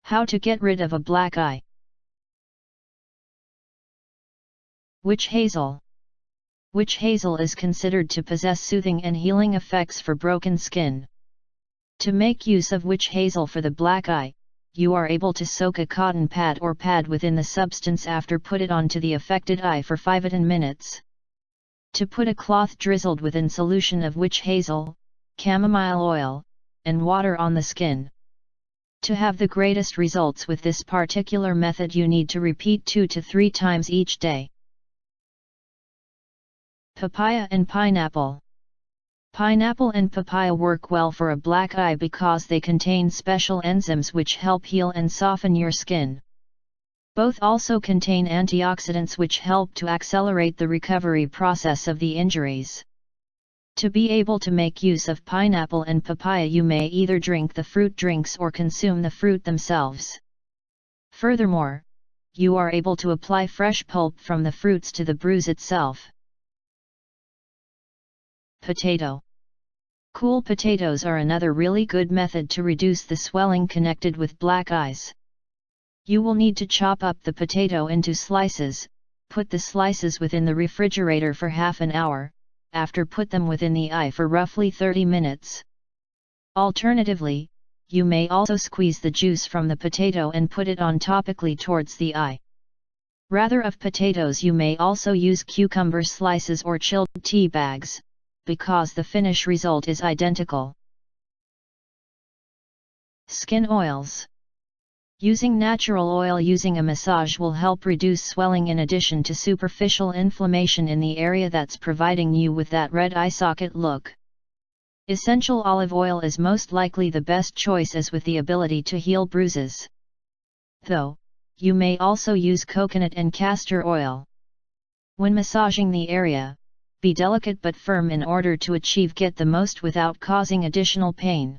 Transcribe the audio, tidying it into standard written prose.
How to get rid of a black eye. Witch hazel. Witch hazel is considered to possess soothing and healing effects for broken skin. To make use of witch hazel for the black eye, you are able to soak a cotton pad or pad within the substance after put it onto the affected eye for 5 minutes. To put a cloth drizzled within solution of witch hazel, chamomile oil, and water on the skin. To have the greatest results with this particular method, you need to repeat 2 to 3 times each day. Papaya and pineapple. Pineapple and papaya work well for a black eye because they contain special enzymes which help heal and soften your skin. Both also contain antioxidants which help to accelerate the recovery process of the injuries. To be able to make use of pineapple and papaya, you may either drink the fruit drinks or consume the fruit themselves. Furthermore, you are able to apply fresh pulp from the fruits to the bruise itself. Potato. Cool potatoes are another really good method to reduce the swelling connected with black eyes. You will need to chop up the potato into slices, put the slices within the refrigerator for half an hour, after put them within the eye for roughly 30 minutes. Alternatively, you may also squeeze the juice from the potato and put it on topically towards the eye. Rather of potatoes, you may also use cucumber slices or chilled tea bags, because the finish result is identical. Skin oils. Using natural oil using a massage will help reduce swelling in addition to superficial inflammation in the area that's providing you with that red eye socket look. Essential olive oil is most likely the best choice, as with the ability to heal bruises. Though, you may also use coconut and castor oil. When massaging the area, be delicate but firm in order to get the most without causing additional pain.